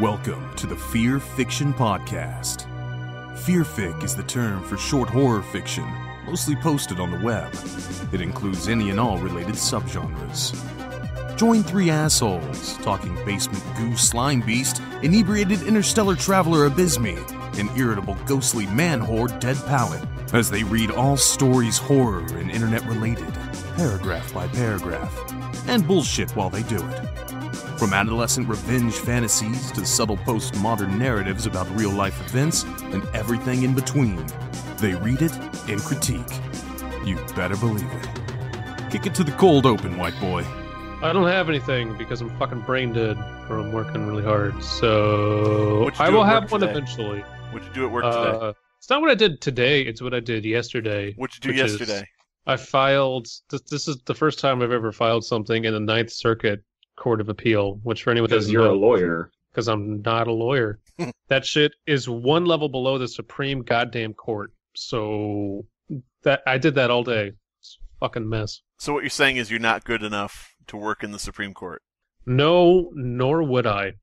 Welcome to the Fear Fiction Podcast. Fearfic is the term for short horror fiction, mostly posted on the web. It includes any and all related subgenres. Join three assholes talking basement goo Slimebeast, inebriated interstellar traveler Abysmii, and irritable ghostly man-whore Dead Palette, as they read all stories horror and internet-related, paragraph by paragraph, and bullshit while they do it. From adolescent revenge fantasies to subtle postmodern narratives about real-life events and everything in between, they read it and critique. You better believe it. Kick it to the cold open, white boy. I don't have anything because I'm fucking brain dead from working really hard. So I will have one eventually. What'd you do at work today? It's not what I did today. It's what I did yesterday. What'd you do yesterday? I filed. This is the first time I've ever filed something in the Ninth Circuit Court of Appeal. Which for anyone because you're a lawyer. Because I'm not a lawyer. That shit is one level below the Supreme goddamn Court. So that I did that all day. It's a fucking mess. So what you're saying is you're not good enough to work in the Supreme Court? No, nor would I.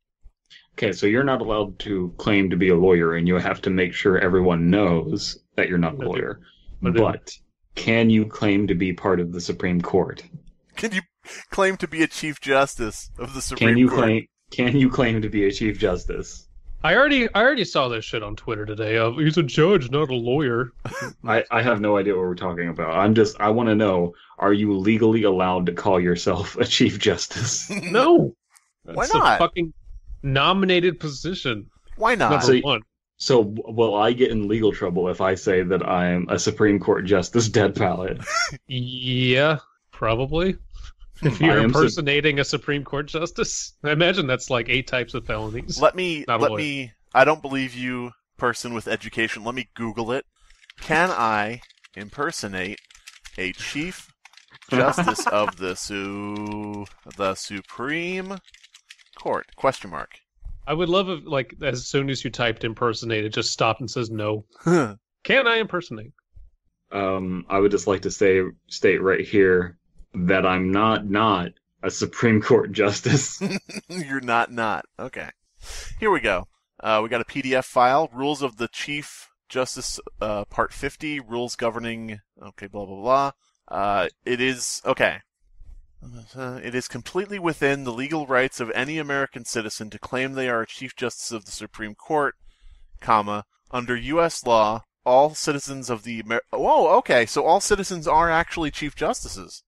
Okay, so you're not allowed to claim to be a lawyer, and you have to make sure everyone knows that you're not a lawyer. But can you claim to be part of the Supreme Court? Can you claim to be a Chief Justice of the Supreme Court? Can you claim to be a Chief Justice? I already saw this shit on Twitter today. He's a judge, not a lawyer. I have no idea what we're talking about. I want to know, are you legally allowed to call yourself a Chief Justice? No. Why That's not? a fucking nominated position. Why not? Number one. So will I get in legal trouble if I say that I'm a Supreme Court Justice, Dead Palette? Yeah, probably. If you're impersonating a Supreme Court Justice, I imagine that's like 8 types of felonies. I don't believe you, person with education. Let me Google it. Can I impersonate a Chief Justice of the Supreme Court? Question mark. I would love if, like, as soon as you typed impersonate, it just stopped and says no. Can I impersonate? I would just like to state right here that I'm not a Supreme Court Justice. You're not. Okay. Here we go. We got a PDF file. Rules of the Chief Justice, Part 50. Rules governing... Okay, blah, blah, blah. It is... Okay. It is completely within the legal rights of any American citizen to claim they are a Chief Justice of the Supreme Court, comma, under U.S. law, all citizens of the... Whoa, okay, so all citizens are actually Chief Justices.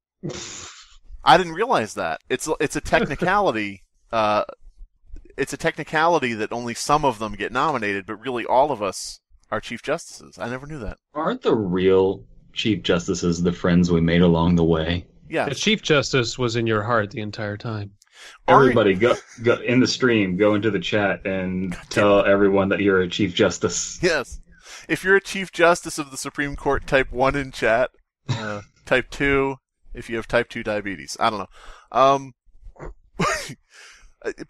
I didn't realize that. It's a technicality. It's a technicality that only some of them get nominated, but really all of us are Chief Justices. I never knew that. Aren't the real Chief Justices the friends we made along the way? Yeah. The Chief Justice was in your heart the entire time. Everybody, go in the stream, go into the chat, and tell everyone that you're a Chief Justice. Yes. If you're a Chief Justice of the Supreme Court, type 1 in chat. Type 2 if you have type 2 diabetes. I don't know.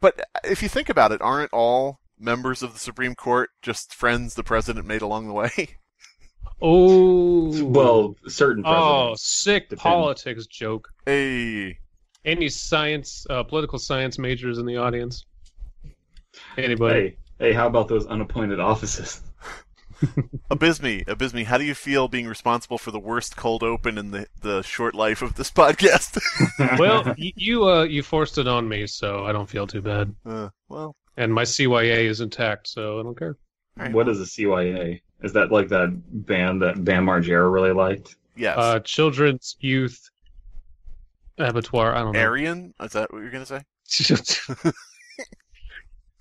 But if you think about it, aren't all members of the Supreme Court just friends the president made along the way? Oh. Well, certain presidents. Oh, sick politics joke. Hey. Any science, political science majors in the audience? Anybody? Hey, how about those unappointed offices? Abysmii, how do you feel being responsible for the worst cold open in the short life of this podcast? Well, you forced it on me, so I don't feel too bad. Well, and my CYA is intact, so I don't care. Right, what is a CYA? Is that like that band that Bam Margera really liked? Yes. Children's Youth Abattoir. I don't know. Aryan? Is that what you're gonna say?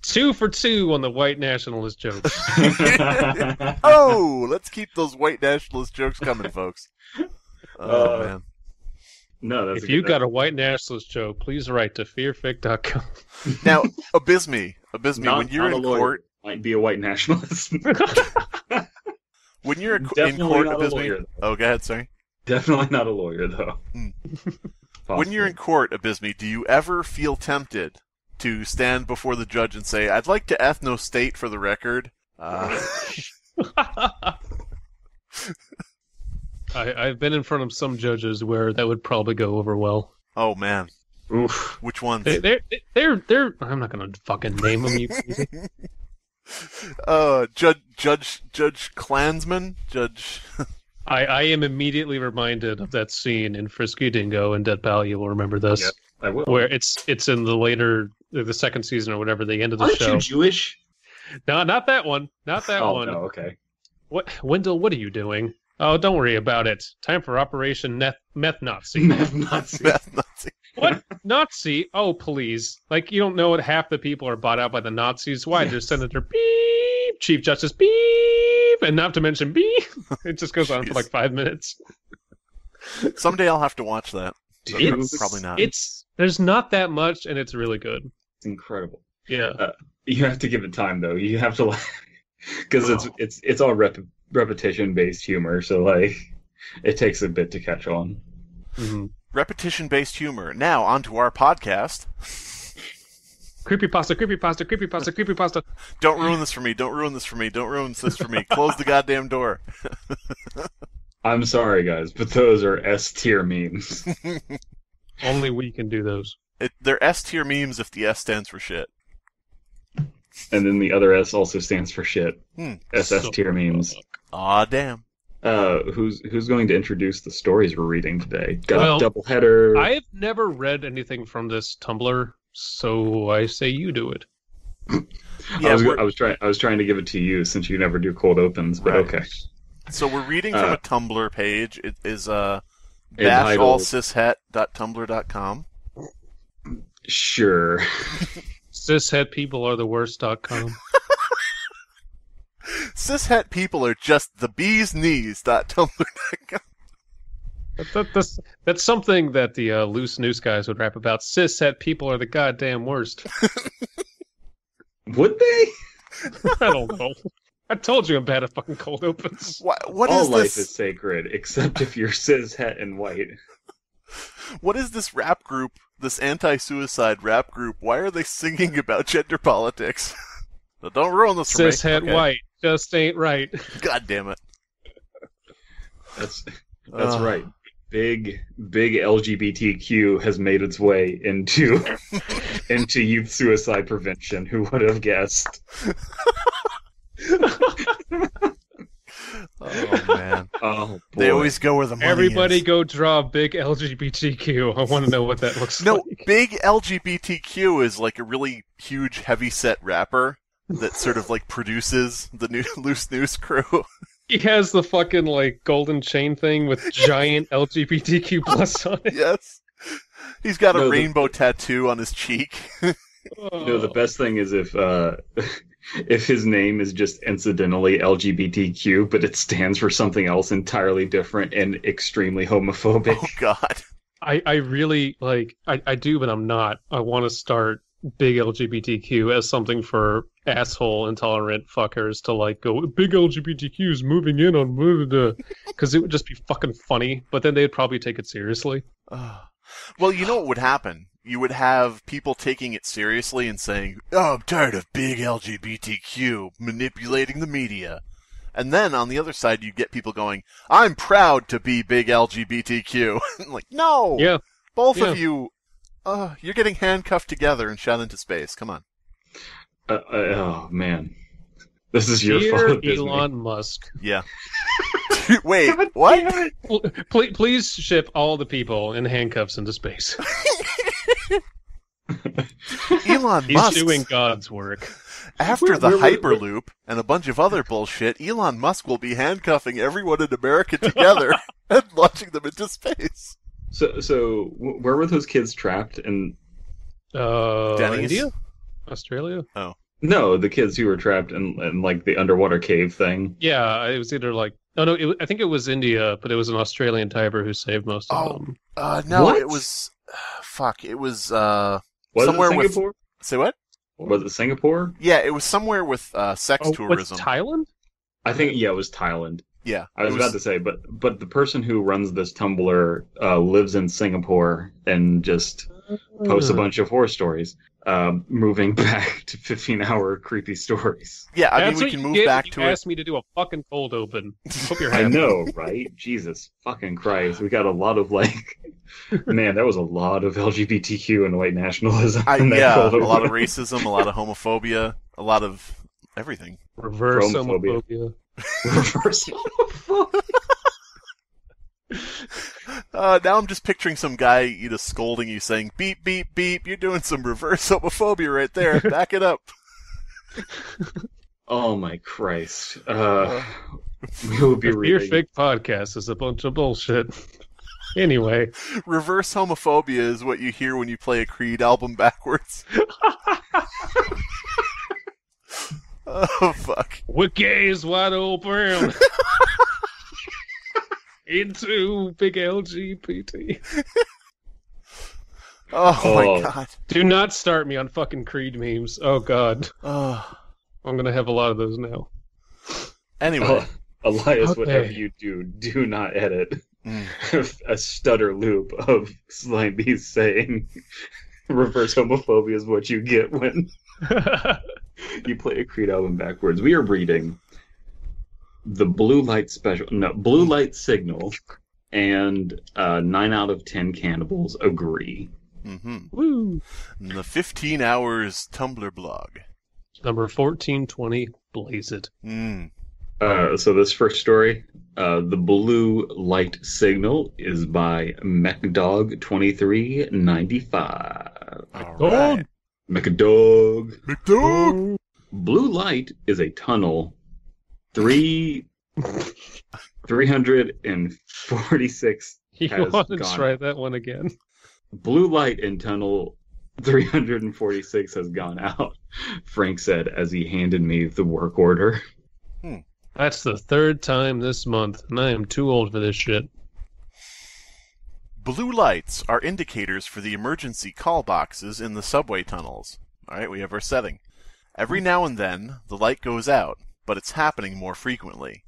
2 for 2 on the white nationalist jokes. Oh, let's keep those white nationalist jokes coming, folks. Oh, man. No, that's if you got a white nationalist joke, please write to fearfic.com. Now, Abysmii, when you're in court... Might be a white nationalist. When you're in court, Abysmii... Oh, go ahead, sorry. Definitely not a lawyer, though. When you're in court, Abysmii, do you ever feel tempted to stand before the judge and say, I'd like to ethno-state for the record? I've been in front of some judges where that would probably go over well. Oh, man. Oof. Which ones? They're. I'm not gonna fucking name them. You. Judge Klansman, Judge. I am immediately reminded of that scene in Frisky Dingo and Dead Pal. You will remember this. Yep, I will. Where it's in the second season or whatever, the end of the Aren't show. you Jewish? No, not that one. Not that one. Oh, okay. What, Wendell? What are you doing? Oh, don't worry about it. Time for Operation Meth Nazi. Meth Nazi. Meth Nazi. What? Nazi? Oh, please. Like, you don't know what half the people are bought out by the Nazis? Why? There's Senator Beep, Chief Justice Beep, and not to mention Beep. It just goes on for like 5 minutes. Someday I'll have to watch that. Probably not. There's not that much, and it's really good. It's incredible. Yeah. You have to give it time, though. You have to, because it's all repetition-based humor, so, like, it takes a bit to catch on. Mm-hmm. Repetition-based humor. Now, on to our podcast. Creepypasta. Don't ruin this for me. Don't ruin this for me. Don't ruin this for me. Close the goddamn door. I'm sorry, guys, but those are S-tier memes. Only we can do those. They're S-tier memes if the S stands for shit. And then the other S also stands for shit. SS-tier memes. Aw, damn. Who's going to introduce the stories we're reading today? Got a double header. I have never read anything from this Tumblr, so I say you do it. Yeah, I was trying to give it to you since you never do cold opens, but right. okay. So we're reading from a Tumblr page. It is bashallcishet.tumblr.com. Sure. Cishet people are the worst.com. Cishet people are just the bee's knees.tumblr.com. That's something that the loose news guys would rap about. Cishet people are the goddamn worst. Would they? I don't know. I told you I'm bad at fucking cold opens. What All is life this? is sacred, except if you're cis, het, and white. What is this rap group, this anti-suicide rap group? Why are they singing about gender politics? So don't ruin this for me. Cis het white just ain't right. God damn it. That's right. Big LGBTQ has made its way into youth suicide prevention. Who would have guessed? Oh man. Oh boy. They always go where the money Everybody is. go draw big LGBTQ. I want to know what that looks No, like. big LGBTQ is like a really huge heavyset rapper that sort of like produces the new Loose News crew. He has the fucking like golden chain thing with giant LGBTQ plus on it. Yes. He's got a rainbow tattoo on his cheek. No, the best thing is if his name is just incidentally LGBTQ, but it stands for something else entirely different and extremely homophobic. Oh God. I really like I do, but I'm not. I want to start big LGBTQ as something for asshole intolerant fuckers to like go big LGBTQ is moving in on because it would just be fucking funny, but then they'd probably take it seriously. Well, you know what would happen? You would have people taking it seriously and saying, "Oh, I'm tired of big LGBTQ manipulating the media." And then on the other side, you'd get people going, "I'm proud to be big LGBTQ." Like, no! Yeah. Both of you, you're getting handcuffed together and shot into space. Come on. Oh, man. This is your Dear fault, Abysmii. Elon Musk. Yeah. Wait, what? Please ship all the people in handcuffs into space. Elon He's Musk. doing God's work. After the Hyperloop and a bunch of other bullshit, Elon Musk will be handcuffing everyone in America together and launching them into space. So where were those kids trapped? In Denny's? India? Australia? Oh. No, the kids who were trapped in like the underwater cave thing. Yeah, it was either like... Oh, no, I think it was India, but it was an Australian diver who saved most of them. No, What? it was... Fuck, it was, Was somewhere it Singapore? with... Say what? Was it Singapore? Yeah, it was somewhere with sex tourism. Thailand? I think, yeah, it was Thailand. Yeah. I was about to say, but the person who runs this Tumblr lives in Singapore and just posts a bunch of horror stories. moving back to 15-hour creepy stories. Yeah, I mean, That's we what can you move get back when to you it. asked me to do a fucking cold open. Hope you're I happy. know, right? Jesus fucking Christ. We got a lot of, man, that was a lot of LGBTQ and white nationalism. in that Yeah, cold a lot of open. racism, a lot of homophobia, a lot of everything. Reverse Chromophobia. homophobia. Reverse homophobia. Now I'm just picturing some guy, scolding you, saying, beep, beep, beep, you're doing some reverse homophobia right there. Back it up. Oh my Christ. We will be The reading. Fearfic Podcast is a bunch of bullshit. Anyway. Reverse homophobia is what you hear when you play a Creed album backwards. Oh, fuck. Wiki is wide open. Into big LGBT. Oh my god. Do not start me on fucking Creed memes. Oh god. Oh. I'm gonna have a lot of those now. Anyway. Elias, Okay. whatever you do not edit a stutter loop of Slimebeast saying reverse homophobia is what you get when you play a Creed album backwards. We are reading the Blue Light Signal, and 9 out of 10 cannibals agree. Mm-hmm. Woo! The 15 Hours Tumblr blog. Number 1420, Blaze It. So this first story, the Blue Light Signal, is by McDog2395. All Dog. right. McDog. McDog! Blue light is a tunnel 346 You has want to gone. try that one again? Blue light in tunnel 346 has gone out, Frank said as he handed me the work order. That's the third time this month, and I am too old for this shit. Blue lights are indicators for the emergency call boxes in the subway tunnels. Alright, we have our setting. Every now and then, the light goes out, but it's happening more frequently.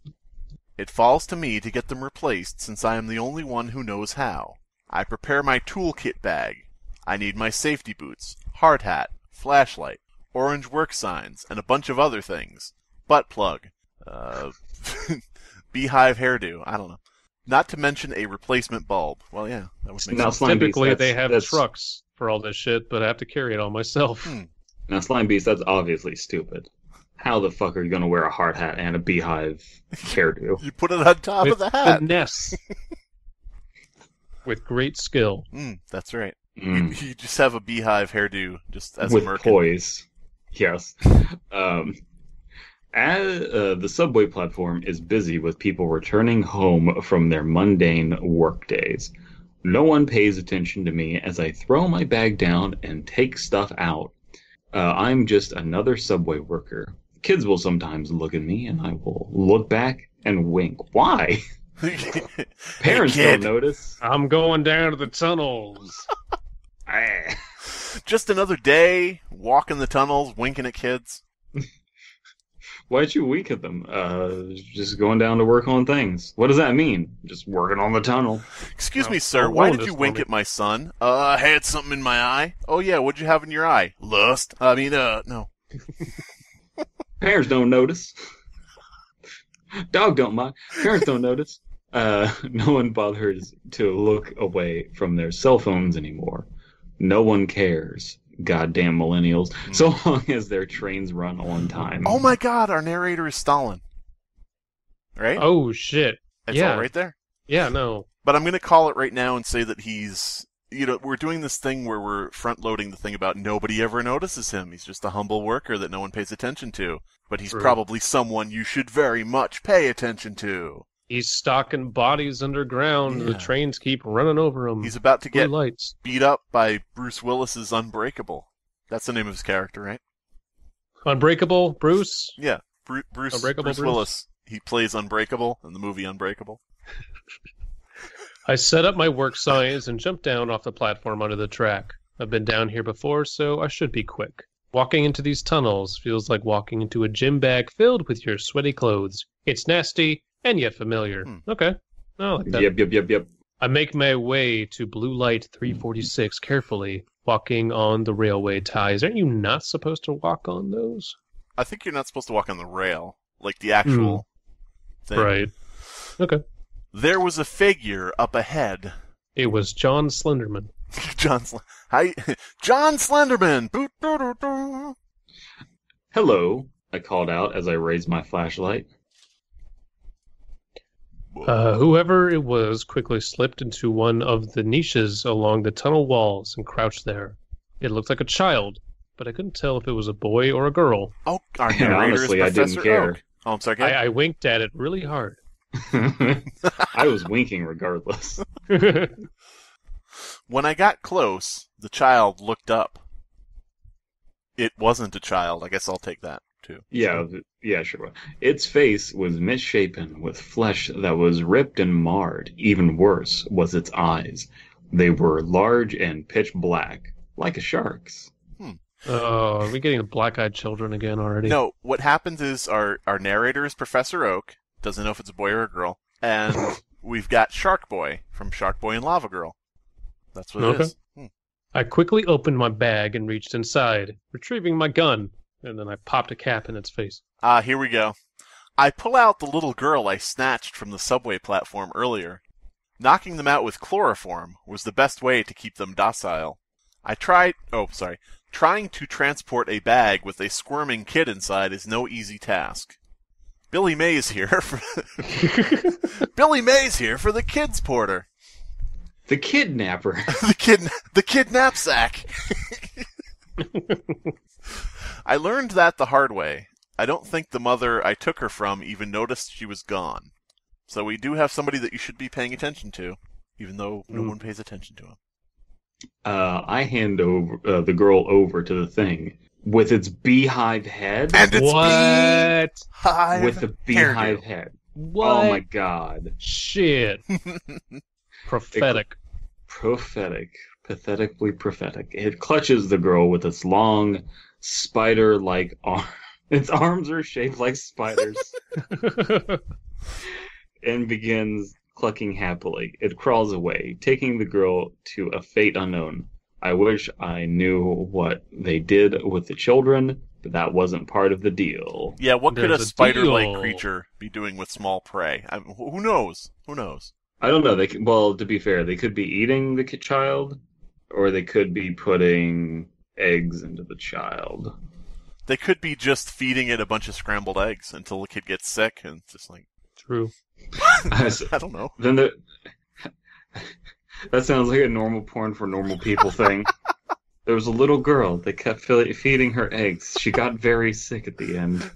It falls to me to get them replaced since I am the only one who knows how. I prepare my toolkit bag. I need my safety boots, hard hat, flashlight, orange work signs, and a bunch of other things. Butt plug. Beehive hairdo. I don't know. Not to mention a replacement bulb. Well, yeah, that would make Now, sense. Slimebeast, Typically, they that's- have that's- trucks for all this shit, but I have to carry it all myself. Now, Slimebeast, that's obviously stupid. How the fuck are you going to wear a hard hat and a beehive hairdo? You put it on top of the hat. Finesse. With great skill. That's right. You just have a beehive hairdo just as With a merkin. poise. Yes. The subway platform is busy with people returning home from their mundane work days. No one pays attention to me as I throw my bag down and take stuff out. I'm just another subway worker. Kids will sometimes look at me and I will look back and wink. Why? Parents kid. don't notice. I'm going down to the tunnels. Just another day, walking the tunnels, winking at kids. Why'd you wink at them? Just going down to work on things. What does that mean? Just working on the tunnel. Excuse No, me, sir, don't why ruin did this you for wink me. at my son? I had something in my eye. Oh yeah, what'd you have in your eye? Lust? No. Parents don't notice. Dog don't mind. Parents don't notice. No one bothers to look away from their cell phones anymore. No one cares. Goddamn millennials. So long as their trains run on time. Oh my god, our narrator is Stalin. Right? Oh, shit. It's yeah. all right there. Yeah, no. But I'm going to call it right now and say that he's... we're doing this thing where we're front-loading the thing about nobody ever notices him. He's just a humble worker that no one pays attention to. But he's True. probably someone you should very much pay attention to. He's stalking bodies underground. Yeah. The trains keep running over him. He's about to Blue get lights. beat up by Bruce Willis's Unbreakable. That's the name of his character, right? Unbreakable, Bruce. Yeah, Bruce Unbreakable Bruce? Willis. He plays Unbreakable in the movie Unbreakable. I set up my work signs and jumped down off the platform onto the track. I've been down here before, so I should be quick. Walking into these tunnels feels like walking into a gym bag filled with your sweaty clothes. It's nasty and yet familiar. Okay. I like that. Yep. I make my way to Blue Light 346 carefully, walking on the railway ties. Aren't you not supposed to walk on those? I think you're not supposed to walk on the rail, like the actual thing. Right. Okay. There was a figure up ahead. It was John Slenderman. John Slenderman! Boot, boot, boot, boot. Hello, I called out as I raised my flashlight. Whoever it was quickly slipped into one of the niches along the tunnel walls and crouched there. It looked like a child, but I couldn't tell if it was a boy or a girl. Oh, our And narrator honestly, is I Professor didn't care. Oak. Oh, I'm sorry. go ahead. I winked at it really hard. I was winking regardless. When I got close, the child looked up. It wasn't a child. I guess I'll take that, too. Yeah, sure. Its face was misshapen, with flesh that was ripped and marred. Even worse was its eyes. They were large and pitch black, like a shark's. Oh, are we getting the black-eyed children again already? No, what happens is our narrator is Professor Oak, doesn't know if it's a boy or a girl, and we've got Shark Boy from Shark Boy and Lava Girl. That's what it is. I quickly opened my bag and reached inside, retrieving my gun, and then I popped a cap in its face. Here we go. I pull out the little girl I snatched from the subway platform earlier. Knocking them out with chloroform was the best way to keep them docile. Trying to transport a bag with a squirming kid inside is no easy task. Billy Mays here for Billy Mays here for the kids porter. The kidnapper. the kidnap sack. I learned that the hard way. I don't think the mother I took her from even noticed she was gone. So we do have somebody that you should be paying attention to, even though no one pays attention to him. I hand over the girl over to the thing with its beehive head. And it's What? With the beehive hairdo. head. What? Oh my god. Shit. Prophetic. Prophetic. Pathetically prophetic. It clutches the girl with its long, spider-like arm. Its arms are shaped like spiders. And begins clucking happily. It crawls away, taking the girl to a fate unknown. I wish I knew what they did with the children, but that wasn't part of the deal. Yeah, what could a There's a spider-like deal. creature be doing with small prey? Who knows? Who knows? I don't know. Well, to be fair, they could be eating the child, or they could be putting eggs into the child. They could be just feeding it a bunch of scrambled eggs until the kid gets sick and it's just like... True. I don't know. Then that sounds like a normal porn for normal people thing. There was a little girl. They kept feeding her eggs. She got very sick at the end.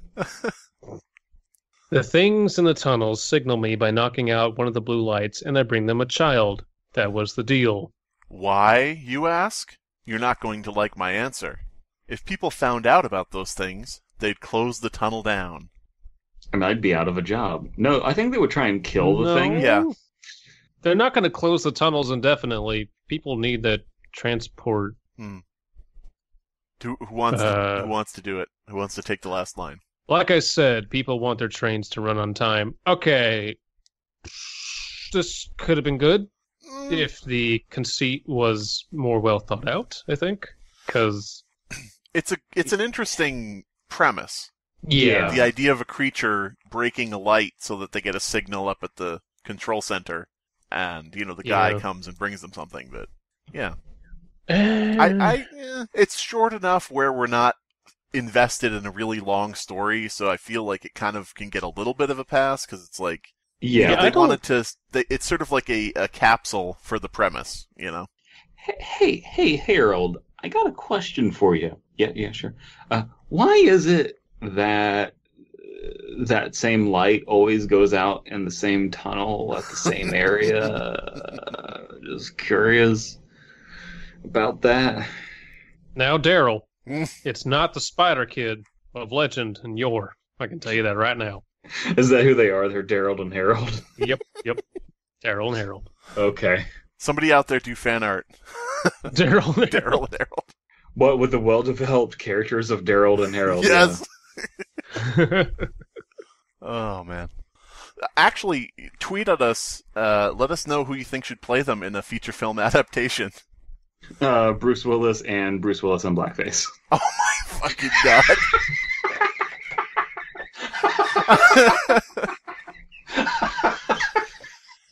The things in the tunnels signal me by knocking out one of the blue lights, and I bring them a child. That was the deal. Why, you ask? You're not going to like my answer. If people found out about those things, they'd close the tunnel down. I mean, I'd be out of a job. No, I think they would try and kill the thing. Yeah. They're not going to close the tunnels indefinitely. People need that transport. Who wants to do it? Who wants to take the last line? Like I said, people want their trains to run on time. Okay. This could have been good if the conceit was more well thought out, I think. Because... It's an interesting premise. Yeah. The idea of a creature breaking a light so that they get a signal up at the control center, and the guy comes and brings them something. But yeah, it's short enough where we're not invested in a really long story, so I feel like it kind of can get a little bit of a pass because it's like they wanted to. It's sort of like a capsule for the premise, Hey, Harold, I got a question for you. Yeah, sure. Why is it that that same light always goes out in the same tunnel at the same area? Just curious about that. Now, Daryl, it's not the Spider Kid of legend and yore. I can tell you that right now. Is that who they are? They're Daryl and Harold? Yep. Daryl and Harold. Okay. Somebody out there do fan art. Daryl and Harold. What, with the well-developed characters of Daryl and Harold? Yes. Oh, man. Actually, tweet at us. Let us know who you think should play them in a feature film adaptation. Bruce Willis and Bruce Willis in blackface. Oh my fucking god.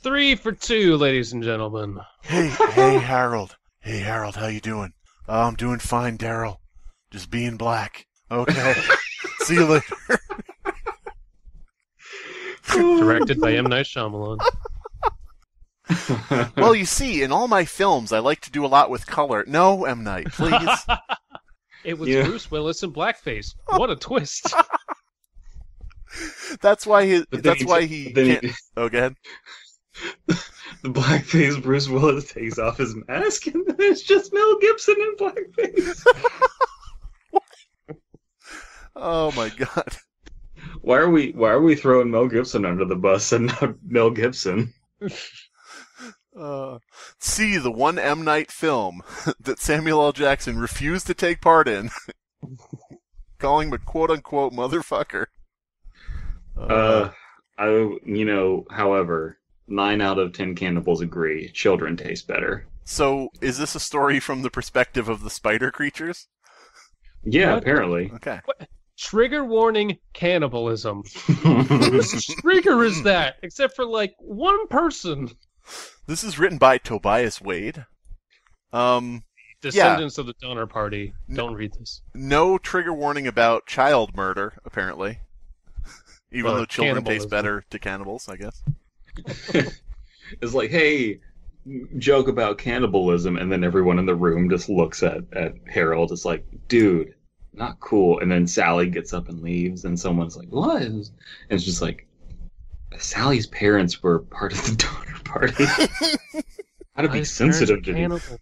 3 for 2, ladies and gentlemen. Hey, Harold. Hey, Harold, how you doing? Oh, I'm doing fine, Daryl. Just being black. Okay. See you later. Directed by M. Night Shyamalan. Well, you see, in all my films, I like to do a lot with color. No, M. Night, please. It was Bruce Willis in blackface. What a twist. That's why he can't... Oh, go ahead. The blackface Bruce Willis takes off his mask, and then it's just Mel Gibson in blackface. Oh my god! Why are we throwing Mel Gibson under the bus and not Mel Gibson? See the one M. Night film that Samuel L. Jackson refused to take part in, calling him a quote-unquote motherfucker. However, 9 out of 10 cannibals agree children taste better. So, is this a story from the perspective of the spider creatures? Yeah, What? apparently. Okay. What? Trigger warning, cannibalism. Whose trigger is that? Except for, like, one person. This is written by Tobias Wade. Descendants of the Donner Party. Don't read this. No trigger warning about child murder, apparently. Even though children taste better to cannibals, I guess. It's like, hey, joke about cannibalism, and then everyone in the room just looks at Harold. It's like, dude, not cool. And then Sally gets up and leaves, and someone's like, what? And it's just like, Sally's parents were part of the Donner Party. How to be sensitive to cannibals.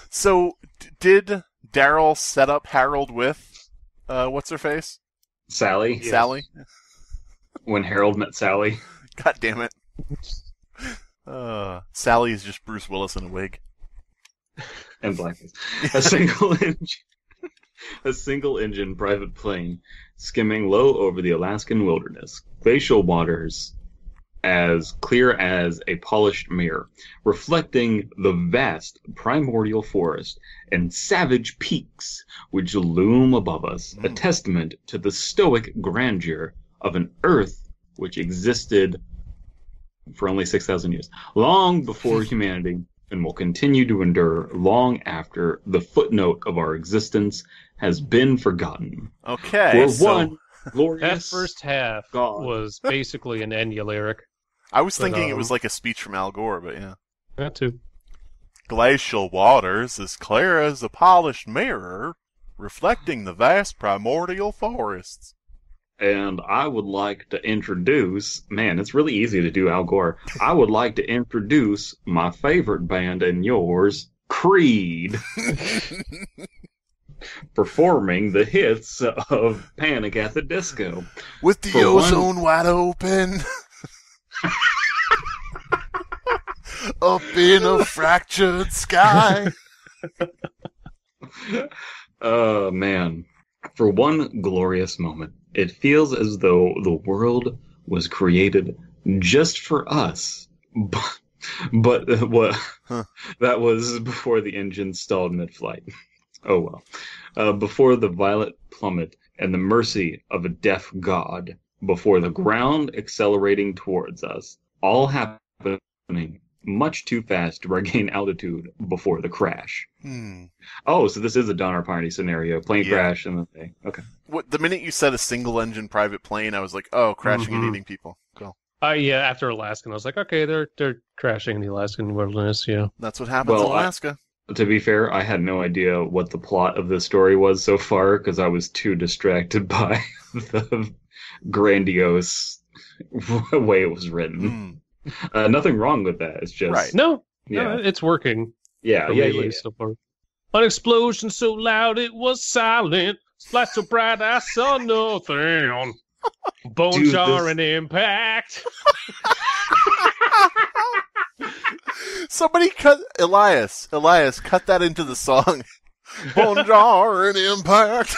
So, did Daryl set up Harold with, what's her face? Sally? Yes. Sally? When Harold met Sally. God damn it. Sally is just Bruce Willis in a wig. And blackface. A single engine private plane skimming low over the Alaskan wilderness. Glacial waters as clear as a polished mirror, reflecting the vast primordial forest and savage peaks which loom above us, a testament to the stoic grandeur of an Earth which existed for only 6,000 years, long before humanity, and will continue to endure long after the footnote of our existence has been forgotten. Okay, For one That glorious first half God. was basically an Enya lyric. I was thinking it was like a speech from Al Gore, but yeah. That too. Glacial waters as clear as a polished mirror, reflecting the vast primordial forests. And I would like to introduce, man, it's really easy to do Al Gore. I would like to introduce my favorite band and yours, Creed, performing the hits of Panic at the Disco. With the ozone wide open. Up in a fractured sky. Oh, man. For one glorious moment, it feels as though the world was created just for us. But that was before the engine stalled mid-flight. Oh well. Before the violet plummet and the mercy of a deaf god. Before the ground accelerating towards us. All happening much too fast to regain altitude before the crash. Oh, so this is a Donner Party scenario. Plane crash and the thing. Okay. The minute you said a single-engine private plane, I was like, oh, crashing and eating people. Cool. Yeah, after Alaskan, I was like, okay, they're crashing in the Alaskan wilderness, yeah. That's what happens in Alaska. To be fair, I had no idea what the plot of this story was so far because I was too distracted by the grandiose way it was written. Nothing wrong with that. It's just... Right. No, it's working. Yeah. So far. An explosion so loud it was silent. Splash so bright I saw nothing. Bone jarring impact. Somebody cut Elias, cut that into the song. Bone jarring impact.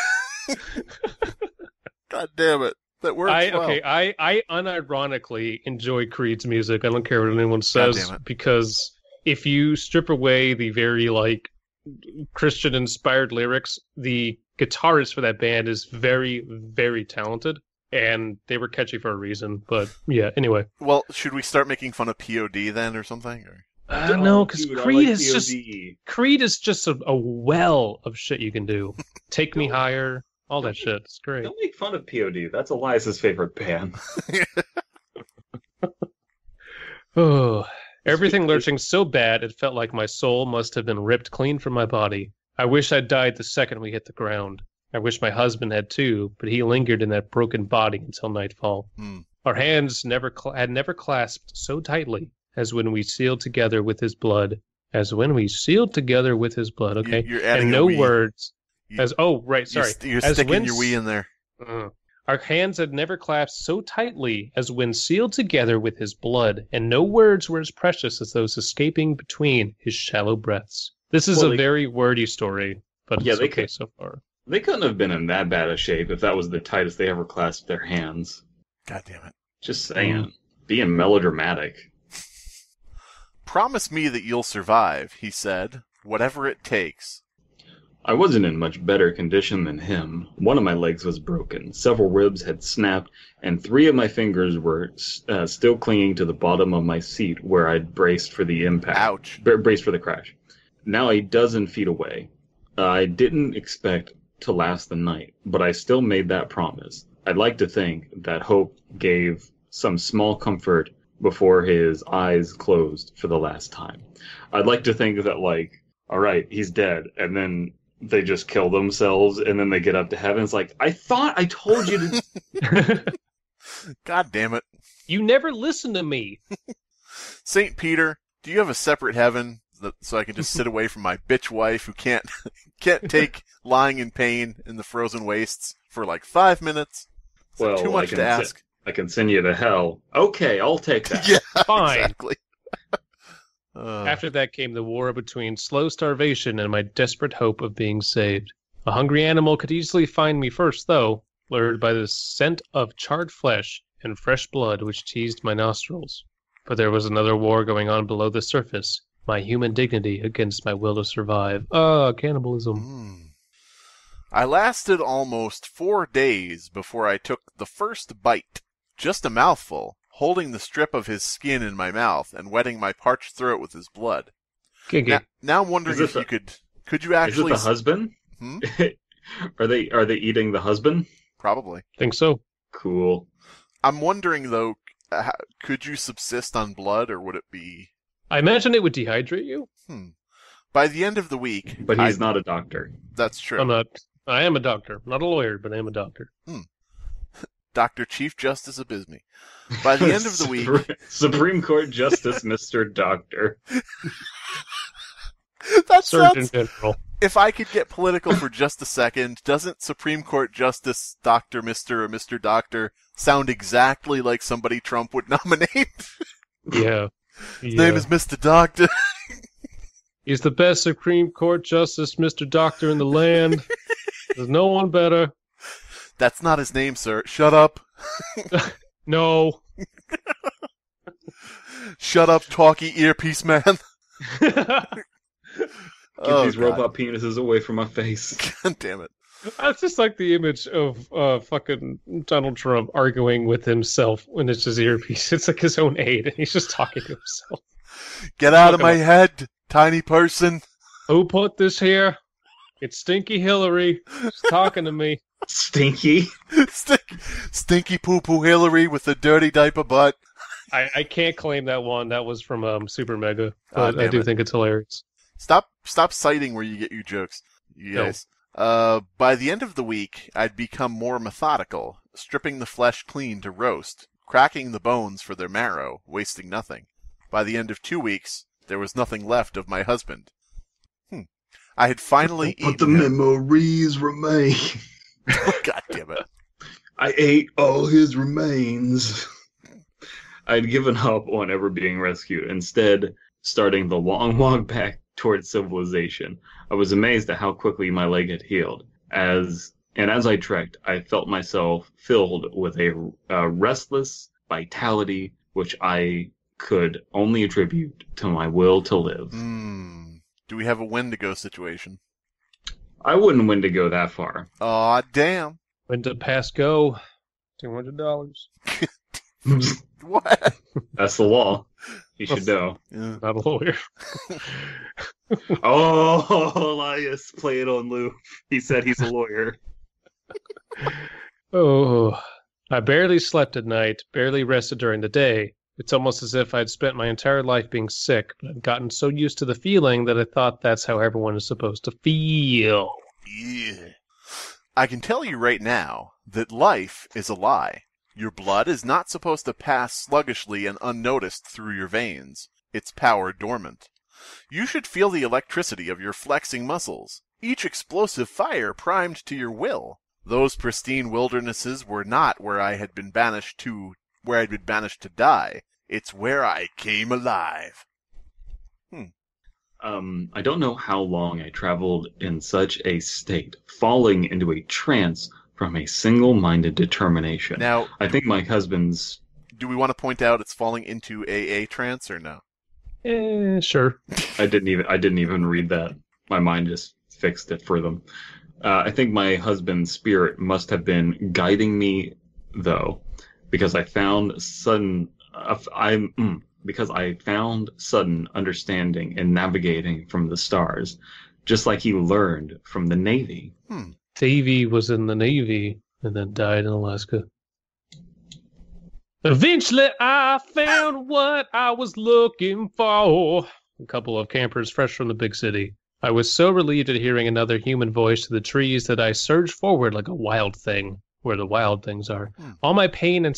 God damn it. That works well. Okay, I unironically enjoy Creed's music. I don't care what anyone says, because if you strip away the very, like, Christian-inspired lyrics. The guitarist for that band is very, very talented, and they were catchy for a reason. But yeah, anyway. Well, should we start making fun of POD then, or something? Or? No, because Creed like is just a well of shit you can do. Take Me Higher, all that shit. It's great. Don't make fun of POD. That's Elias's favorite band. Oh, everything lurching so bad it felt like my soul must have been ripped clean from my body. I wish I'd died the second we hit the ground. I wish my husband had too, but he lingered in that broken body until nightfall. Our hands had never clasped so tightly as when we sealed together with his blood. Okay, You're adding and no a wee. words. Sorry. You're As sticking when your wee in there. Our hands had never clasped so tightly as when sealed together with his blood, and no words were as precious as those escaping between his shallow breaths. This is a very wordy story, but it's okay so far. They couldn't have been in that bad a shape if that was the tightest they ever clasped their hands. God damn it. Just saying. Being melodramatic. Promise me that you'll survive, he said. Whatever it takes. I wasn't in much better condition than him. One of my legs was broken, several ribs had snapped, and 3 of my fingers were still clinging to the bottom of my seat where I'd braced for the impact. Ouch. Braced for the crash. Now a dozen feet away. I didn't expect to last the night, but I still made that promise. I'd like to think that hope gave some small comfort before his eyes closed for the last time. I'd like to think that, like, all right, he's dead, and then they just kill themselves, and then they get up to heaven. It's like, I thought I told you to... God damn it. You never listen to me. St. Peter, do you have a separate heaven so I can just sit away from my bitch wife who can't take lying in pain in the frozen wastes for like 5 minutes? Is that too much to ask? I can send you to hell. Okay, I'll take that. Yeah, Fine. exactly. After that came the war between slow starvation and my desperate hope of being saved. A hungry animal could easily find me first, though, lured by the scent of charred flesh and fresh blood which teased my nostrils. But there was another war going on below the surface, my human dignity against my will to survive. Cannibalism. I lasted almost 4 days before I took the first bite. Just a mouthful, holding the strip of his skin in my mouth and wetting my parched throat with his blood. Now I'm wondering if you could you actually... Is it the husband? Are they eating the husband? Probably. Think so. Cool. I'm wondering, though, could you subsist on blood, or would it be... I imagine it would dehydrate you. By the end of the week... But he's not a doctor. That's true. I am a doctor. Not a lawyer, but I am a doctor. Dr. Chief Justice Abysmii. By the end of the week... Supreme Court Justice Mr. Doctor. That Surgeon sounds... General. If I could get political for just a second, doesn't Supreme Court Justice Dr. Mr. or Mr. Doctor sound exactly like somebody Trump would nominate? Yeah. His name is Mr. Doctor. He's the best Supreme Court Justice, Mr. Doctor in the land. There's no one better. That's not his name, sir. Shut up. No. Shut up, talky earpiece man. Get these robot penises away from my face. God damn it. I just like the image of fucking Donald Trump arguing with himself when it's his earpiece. It's like his own aide, and he's just talking to himself. Get out of my head, tiny person. Who put this here? It's Stinky Hillary. She's talking to me. Stinky? Stinky poo-poo Hillary with a dirty diaper butt. I can't claim that one. That was from Super Mega. But I do think it's hilarious. Stop citing where you get your jokes, you guys. By the end of the week, I'd become more methodical, stripping the flesh clean to roast, cracking the bones for their marrow, wasting nothing. By the end of 2 weeks, there was nothing left of my husband. I had finally eaten But the memories remain. God damn it. I ate all his remains. I'd given up on ever being rescued, instead starting the long walk back towards civilization. I was amazed at how quickly my leg had healed. As I trekked, I felt myself filled with a restless vitality which I could only attribute to my will to live. Do we have a Wendigo situation? I wouldn't win to go that far. Aw, damn. When to pass go? $200. What? That's the law. You should know. Yeah. Not a lawyer. Oh, Elias, play it on loop. He said he's a lawyer. Oh, I barely slept at night, barely rested during the day. It's almost as if I'd spent my entire life being sick, but I'd gotten so used to the feeling that I thought that's how everyone is supposed to feel. Yeah. I can tell you right now that life is a lie. Your blood is not supposed to pass sluggishly and unnoticed through your veins. Its power dormant. You should feel the electricity of your flexing muscles, each explosive fire primed to your will. Those pristine wildernesses were not where I had been banished to die. It's where I came alive. I don't know how long I traveled in such a state, falling into a trance from a single-minded determination. Now, I think my husband's... do we want to point out it's falling into AA trance or no? Sure. I didn't even read that. My mind just fixed it for them. I think my husband's spirit must have been guiding me, though, because I found sudden understanding and navigating from the stars, just like he learned from the Navy. Davy was in the Navy and then died in Alaska. Eventually, I found what I was looking for. A couple of campers fresh from the big city. I was so relieved at hearing another human voice to the trees that I surged forward like a wild thing, where the wild things are. All my pain and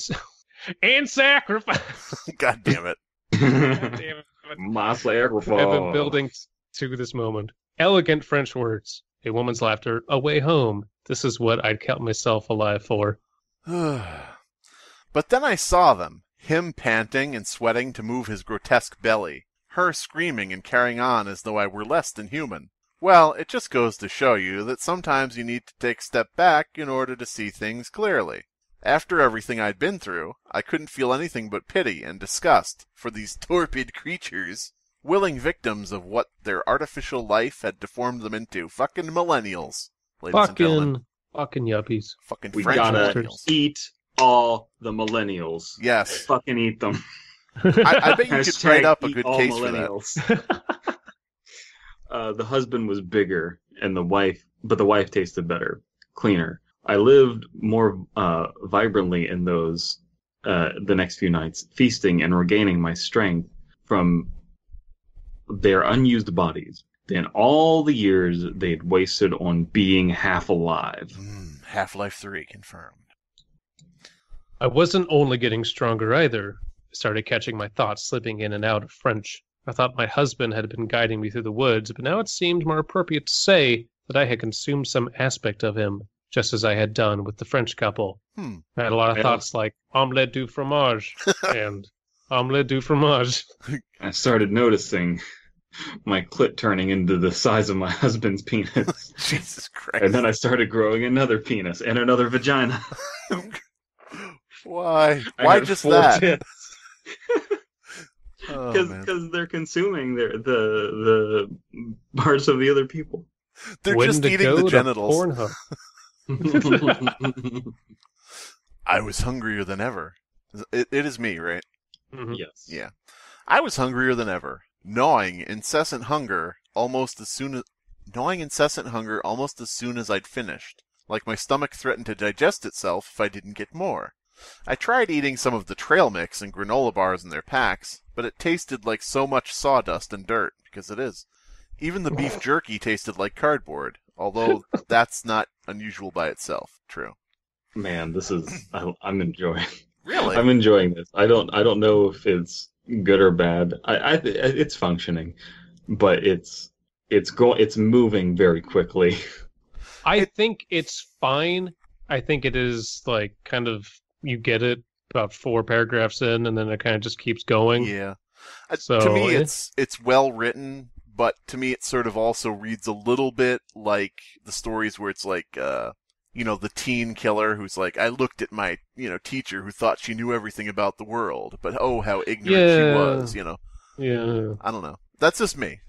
sacrifice. God damn it. God damn it. My sacrifice. I've been building to this moment. Elegant French words. A woman's laughter. A way home. This is what I'd count myself alive for. But then I saw them. Him panting and sweating to move his grotesque belly. Her screaming and carrying on as though I were less than human. Well, it just goes to show you that sometimes you need to take a step back in order to see things clearly. After everything I'd been through, I couldn't feel anything but pity and disgust for these torpid creatures, willing victims of what their artificial life had deformed them into. Fucking millennials, ladies and gentlemen. Fucking yuppies. Fucking We French gotta millennials. eat all the millennials. Yes. Fucking eat them. I bet you could write up a Eat good all case for that. millennials. The husband was bigger, and the wife tasted better, cleaner. I lived more vibrantly in those the next few nights, feasting and regaining my strength from their unused bodies than all the years they'd wasted on being half alive. Half-Life 3 confirmed. I wasn't only getting stronger either. I started catching my thoughts slipping in and out of French. I thought my husband had been guiding me through the woods, but now it seemed more appropriate to say that I had consumed some aspect of him, just as I had done with the French couple. I had a lot of thoughts like omelette du fromage and omelette du fromage. I started noticing my clit turning into the size of my husband's penis. Jesus Christ. And then I started growing another penis and another vagina. Why? I Why had just 4 that? tits. Oh, man. Because they're consuming the parts of the other people. They're When just to eating go the to genitals. Pornhub. I was hungrier than ever. It is me, right? Yes. Yeah. I was hungrier than ever, gnawing incessant hunger almost as soon as I'd finished. Like my stomach threatened to digest itself if I didn't get more. I tried eating some of the trail mix and granola bars in their packs, but it tasted like so much sawdust and dirt, because it is. Even the beef jerky tasted like cardboard, although that's not unusual by itself. True. Man, this is I'm enjoying. Really? I'm enjoying this. I don't know if it's good or bad. It's functioning, but it's moving very quickly. I think it's fine. I think it is like kind of you get it about 4 paragraphs in, and then it kind of just keeps going. Yeah. So to me, it's well written, but to me, it sort of also reads a little bit like the stories where it's like, the teen killer who's like, I looked at my, teacher who thought she knew everything about the world, but oh, how ignorant she was, Yeah. I don't know. That's just me.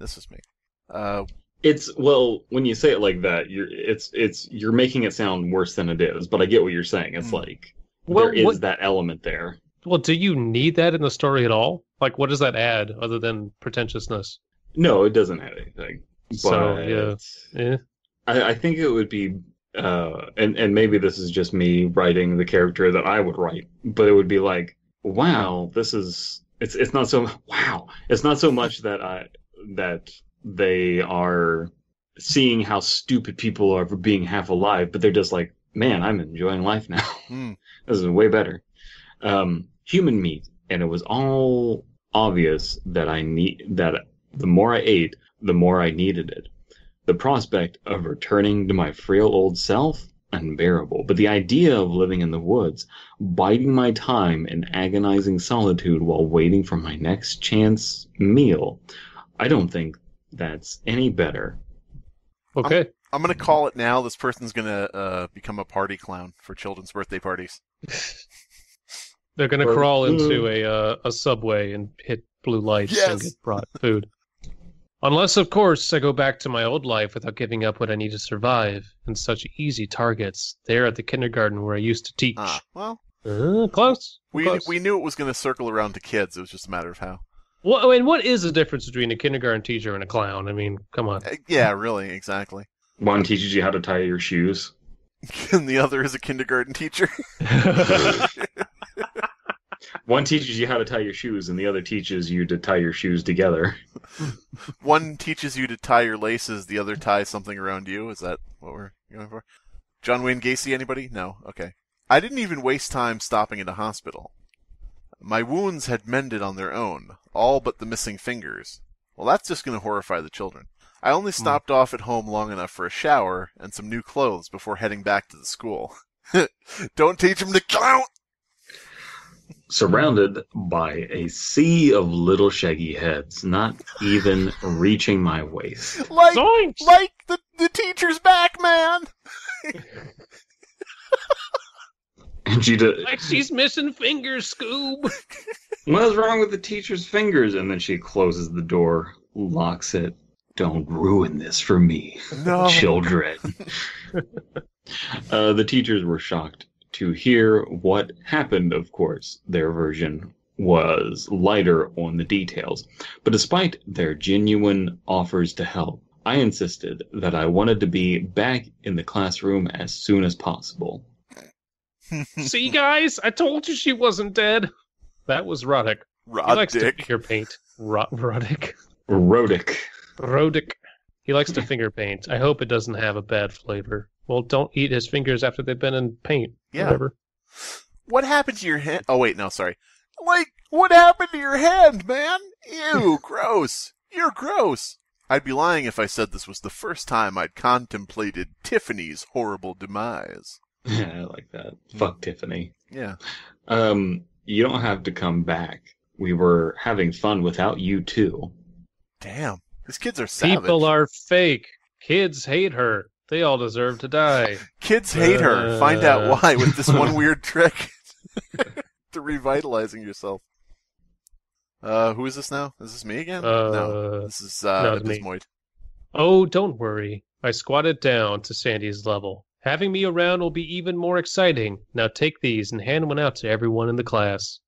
When you say it like that, you're making it sound worse than it is. But I get what you're saying. It's like there is that element there. Well, do you need that in the story at all? Like, what does that add other than pretentiousness? No, it doesn't add anything. So yeah. I think it would be, and maybe this is just me writing the character that I would write, but it would be like, wow, it's not so wow. It's not so much that they are seeing how stupid people are for being half alive, but they're just like, man, I'm enjoying life now. This is way better. Human meat, and it was all obvious that the more I ate, the more I needed it. The prospect of returning to my frail old self, unbearable. But the idea of living in the woods, biding my time in agonizing solitude while waiting for my next chance meal, I don't think that's any better. Okay. I'm going to call it now. This person's going to become a party clown for children's birthday parties. They're going to crawl into a subway and hit blue lights and get brought food. Unless, of course, I go back to my old life without giving up what I need to survive, and such easy targets there at the kindergarten where I used to teach. Close. We knew it was going to circle around to kids. It was just a matter of how. Well, I mean, what is the difference between a kindergarten teacher and a clown? I mean, come on. Yeah, really, exactly. One teaches you how to tie your shoes. And the other is a kindergarten teacher. One teaches you how to tie your shoes, and the other teaches you to tie your shoes together. One teaches you to tie your laces, the other ties something around you. Is that what we're going for? John Wayne Gacy, anybody? No? Okay. I didn't even waste time stopping at a hospital. My wounds had mended on their own, all but the missing fingers. Well, that's just going to horrify the children. I only stopped off at home long enough for a shower and some new clothes before heading back to the school. Don't teach them to count! Surrounded by a sea of little shaggy heads, not even reaching my waist. Like the teacher's back, man! And like she's missing fingers, Scoob! What's wrong with the teacher's fingers? And then she closes the door, locks it. Don't ruin this for me, children. The teachers were shocked to hear what happened, of course. Their version was lighter on the details. But despite their genuine offers to help, I insisted that I wanted to be back in the classroom as soon as possible. See, guys? I told you she wasn't dead. That was Roddick. He likes to finger paint. Roddick. Rodick. He likes to finger paint. I hope it doesn't have a bad flavor. Well, don't eat his fingers after they've been in paint. Yeah. Whatever. What happened to your hand? Oh, wait, no, sorry. Like, what happened to your hand, man? Ew, gross. You're gross. I'd be lying if I said this was the first time I'd contemplated Tiffany's horrible demise. Yeah, I like that. Fuck Tiffany. Yeah. You don't have to come back. We were having fun without you, too. Damn. These kids are savage. People are fake. Kids hate her. They all deserve to die. Kids hate her. Find out why with this one weird trick to revitalizing yourself. Who is this now? Is this me again? No. This is Abysmii. Oh, don't worry. I squatted down to Sandy's level. Having me around will be even more exciting. Now take these and hand one out to everyone in the class.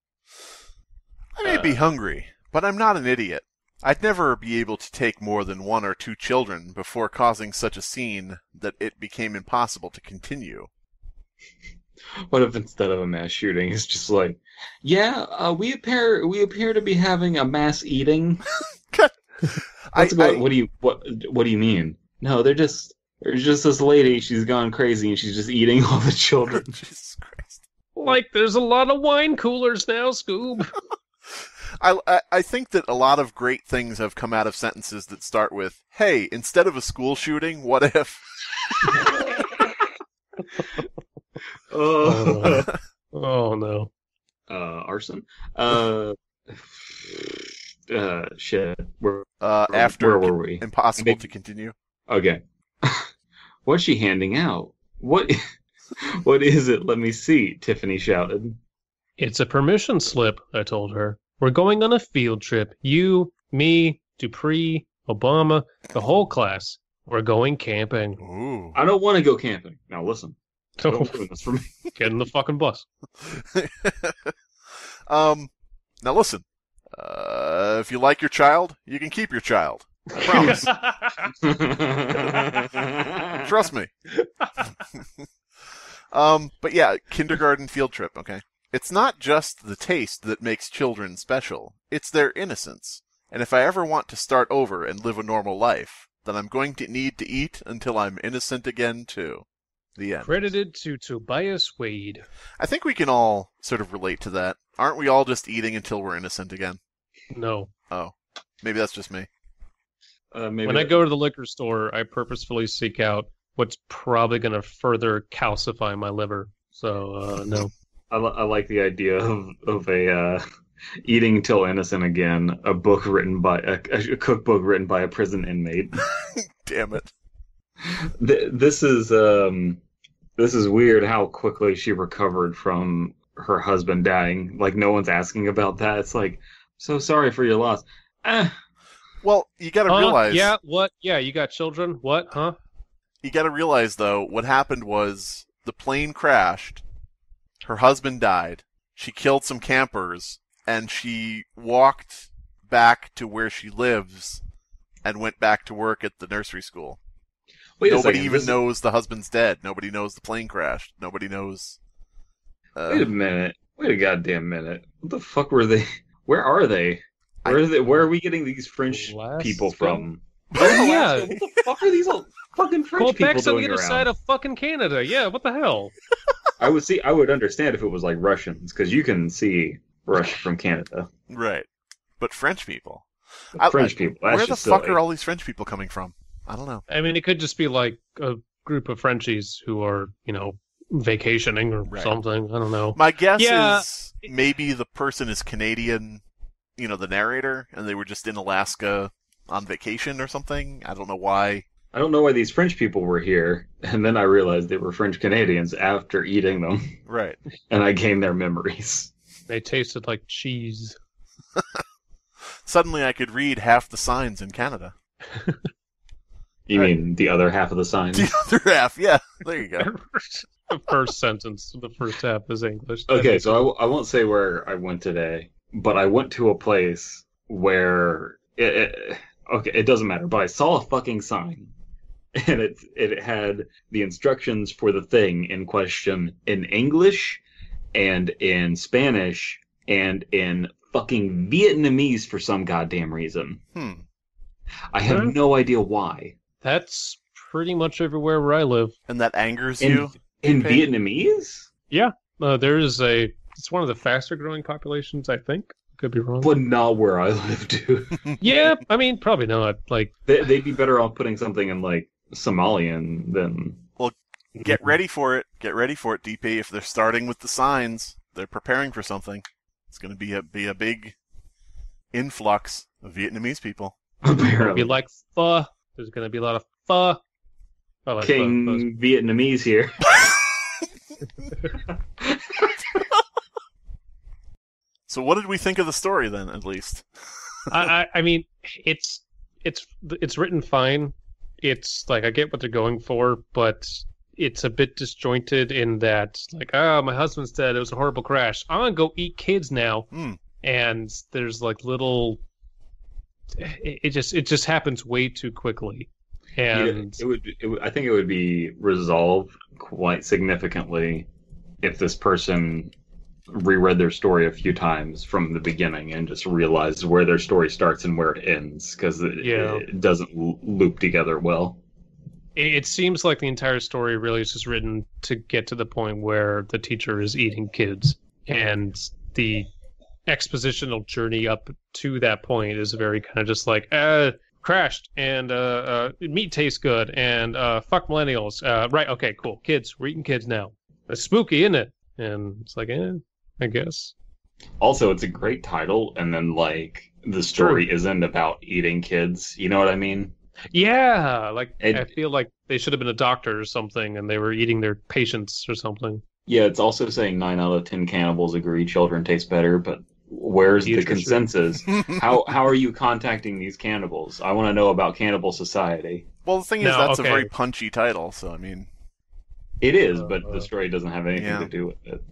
I may be hungry, but I'm not an idiot. I'd never be able to take more than 1 or 2 children before causing such a scene that it became impossible to continue. What if instead of a mass shooting, it's just like, we appear to be having a mass eating? What do you mean? No, there's just this lady, she's gone crazy and she's just eating all the children. Jesus Christ. Like there's a lot of wine coolers now, Scoob. I think that a lot of great things have come out of sentences that start with, hey, instead of a school shooting, what if? Oh no. Arson? Shit. After where were we? Impossible to continue. Okay. What's she handing out? What is it? Let me see, Tiffany shouted. It's a permission slip, I told her. We're going on a field trip. You, me, Dupree, Obama, the whole class, we're going camping. Ooh. I don't want to go camping. Now listen. Don't ruin this for me. Get in the fucking bus. Now listen. If you like your child, you can keep your child. I promise. Trust me. But yeah, kindergarten field trip, okay? It's not just the taste that makes children special. It's their innocence. And if I ever want to start over and live a normal life, then I'm going to need to eat until I'm innocent again, too. The end. Credited to Tobias Wade. I think we can all sort of relate to that. Aren't we all just eating until we're innocent again? No. Oh. Maybe that's just me. Maybe When I go to the liquor store, I purposefully seek out what's probably going to further calcify my liver. So, no. I like the idea of a eating till innocent again, a book written by a cookbook written by a prison inmate. Damn it. This is weird how quickly she recovered from her husband dying. Like, no one's asking about that. It's like, so sorry for your loss. Well, you gotta realize... Yeah, what? Yeah, you got children? What? Huh? You gotta realize, though, what happened was the plane crashed, her husband died, she killed some campers, and she walked back to where she lives and went back to work at the nursery school. Nobody even knows the husband's dead. Nobody knows the plane crashed. Nobody knows... Wait a minute. Wait a goddamn minute. What the fuck were they? Where are they? Where are we getting these French people from? Oh, yeah. What the fuck are these all fucking French people Quebec's on doing the other around? side of fucking Canada. Yeah, what the hell? I would understand if it was like Russians, because you can see Russia from Canada. Right. But French people. French people. That's Where the just fuck silly. are all these French people coming from? I don't know. I mean, it could just be like a group of Frenchies who are, vacationing or something. I don't know. My guess is maybe the person is Canadian, the narrator, and they were just in Alaska on vacation or something. I don't know why. I don't know why these French people were here, and then I realized they were French Canadians after eating them. Right. And I gained their memories. They tasted like cheese. Suddenly I could read half the signs in Canada. You mean the other half of the sign? The other half, yeah. There you go. The first sentence, the first half is English. Okay, so I won't say where I went today, but I went to a place where it doesn't matter. But I saw a fucking sign, and it had the instructions for the thing in question in English, and in Spanish, and in fucking Vietnamese for some goddamn reason. I have no idea why. That's pretty much everywhere where I live. And that angers you? In Vietnamese? Yeah. It's one of the faster growing populations, I think. Could be wrong. But not where I live, dude. Yeah, I mean, probably not. Like, they'd be better off putting something in, like, Somalian than... Well, get ready for it. Get ready for it, DP. If they're starting with the signs, they're preparing for something. It's going to be a big influx of Vietnamese people. It'll be like pho. There's going to be a lot of pho. I like King pho. Vietnamese here. So what did we think of the story then, at least? I mean, it's written fine. It's like, I get what they're going for, but it's a bit disjointed in that, like, my husband's dead. It was a horrible crash. I'm going to go eat kids now. And there's like little... It just happens way too quickly, and I think it would be resolved quite significantly if this person reread their story a few times from the beginning and just realized where their story starts and where it ends, because it doesn't loop together well. It seems like the entire story really is just written to get to the point where the teacher is eating kids, and the expositional journey up to that point is very kind of just like, crashed, and meat tastes good, and fuck millennials. Right, okay, cool. Kids, we're eating kids now. It's spooky, isn't it? And it's like, I guess. Also, it's a great title, and then, like, the story isn't about eating kids. You know what I mean? Yeah, like, I feel like they should have been a doctor or something, and they were eating their patients or something. Yeah, it's also saying 9 out of 10 cannibals agree children taste better, but Where's the consensus? How are you contacting these cannibals? I want to know about Cannibal Society. Well, the thing is, that's a very punchy title, so I mean... It is, but the story doesn't have anything to do with it.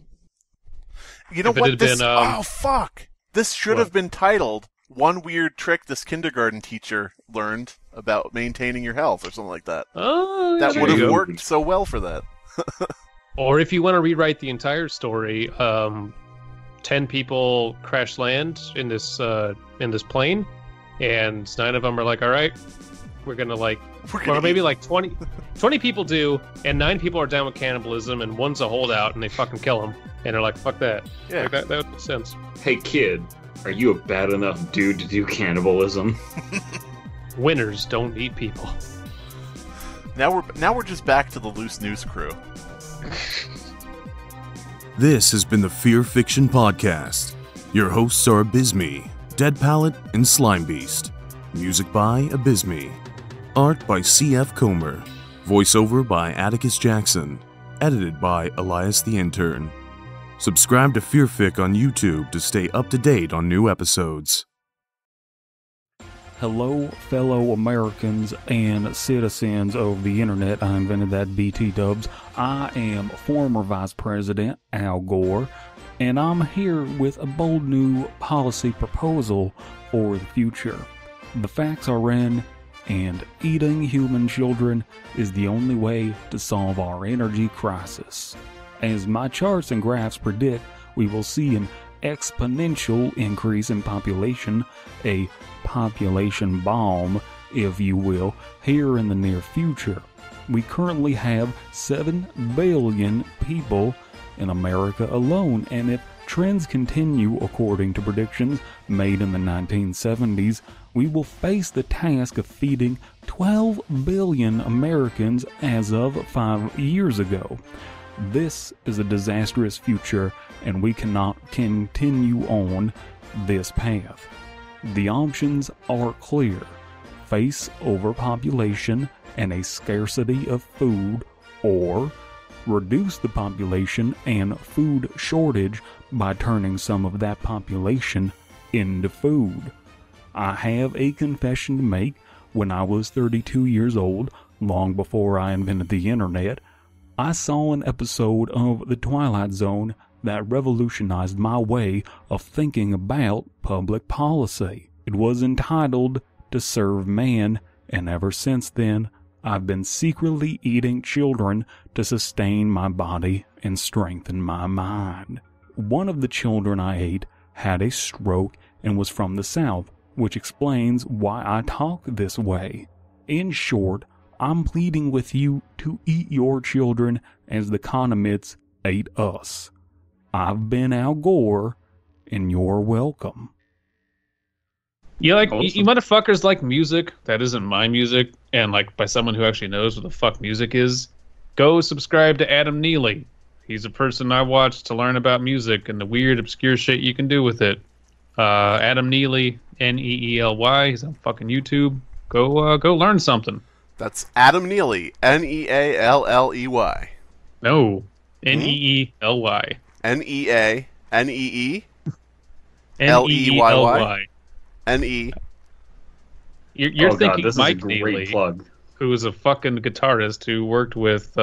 You know what? Oh, fuck! This should have been titled, One Weird Trick This Kindergarten Teacher Learned About Maintaining Your Health, or something like that. Oh, that would have worked so well for that. Or if you want to rewrite the entire story, 10 people crash land in this plane, and 9 of them are like, all right, we're gonna or maybe like 20 people do, and 9 people are down with cannibalism, and one's a holdout, and they fucking kill him, and they're like, fuck that. Yeah. Like, that would make sense. Hey kid, are you a bad enough dude to do cannibalism? Winners don't eat people. Now we're just back to the Loose News crew. This has been the Fear Fiction Podcast. Your hosts are Abysmii, Dead Palette, and Slimebeast. Music by Abysmii. Art by C.F. Comer. Voiceover by Atticus Jackson. Edited by Elias the Intern. Subscribe to Fearfic on YouTube to stay up to date on new episodes. Hello, fellow Americans and citizens of the internet. I invented that, BT dubs. I am former Vice President Al Gore, and I'm here with a bold new policy proposal for the future. The facts are in, and eating human children is the only way to solve our energy crisis. As my charts and graphs predict, we will see an exponential increase in population, a population bomb, if you will, here in the near future. We currently have 7 billion people in America alone, and if trends continue according to predictions made in the 1970s, we will face the task of feeding 12 billion Americans as of 5 years ago. This is a disastrous future, and we cannot continue on this path. The options are clear: face overpopulation and a scarcity of food, or reduce the population and food shortage by turning some of that population into food. I have a confession to make. When I was 32 years old, long before I invented the internet, I saw an episode of The Twilight Zone that revolutionized my way of thinking about public policy. It was entitled To Serve Man, and ever since then, I've been secretly eating children to sustain my body and strengthen my mind. One of the children I ate had a stroke and was from the South, which explains why I talk this way. In short, I'm pleading with you to eat your children as the Conomids ate us. I've been Al Gore, and you're welcome. You motherfuckers like music that isn't my music, and by someone who actually knows what the fuck music is, go subscribe to Adam Neely. He's a person I watch to learn about music and the weird, obscure shit you can do with it. Adam Neely, Neely. He's on fucking YouTube. Go learn something. That's Adam Neely, Nealley. No, Neely. Neanee. Leyy. Ne. You're thinking this Mike is a great Neely, plug. who is a fucking guitarist who worked with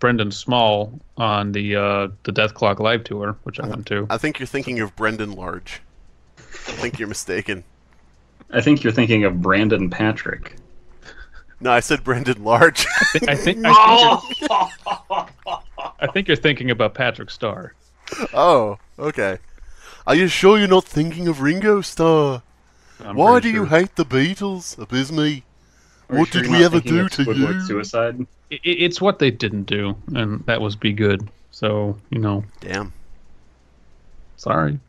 Brendan Small on the Death Clock live tour, which I went to. I think you're thinking of Brendan Large. I think you're mistaken. I think you're thinking of Brandon Patrick. No, I said Brendan Large. I think you're thinking about Patrick Starr. Oh, okay. Are you sure you're not thinking of Ringo Starr? Why do you hate the Beatles, Abysmii? What did we ever do to you? Suicide? It's what they didn't do, and that was be good. So, Damn. Sorry.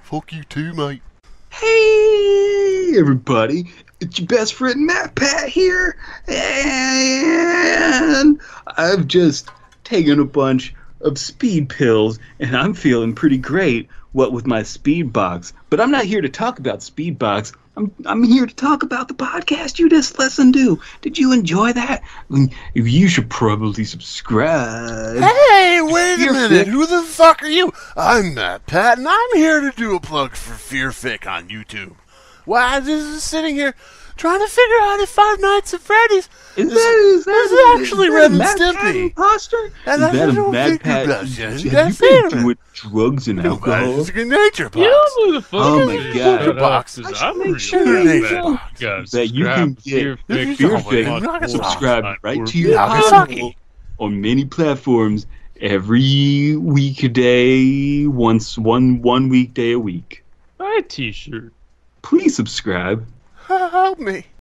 Fuck you too, mate. Hey, everybody. It's your best friend Matt Pat here, and I've just taken a bunch of speed pills, and I'm feeling pretty great, what with my speed box. But I'm not here to talk about speed box. I'm here to talk about the podcast you just listened to. Did you enjoy that? You should probably subscribe. Hey, wait a Fearfic. minute. Who the fuck are you? I'm Matt Pat, and I'm here to do a plug for Fearfic on YouTube. Why, I'm just sitting here trying to figure out if Five Nights at Freddy's is actually Ren and Stimpy. Imposter? And Is I that a don't Mad think Pat? it does yet. Have You you guys been seen it? doing drugs and alcohol? It's a good nature box. Yeah, motherfucker. Oh my God. Box. I'm should make real sure bad. you You that you can get Fearfic subscribe right to your Nagasaki. channel on many platforms every weekday, one weekday a week. Buy a t-shirt. Please subscribe. Help me.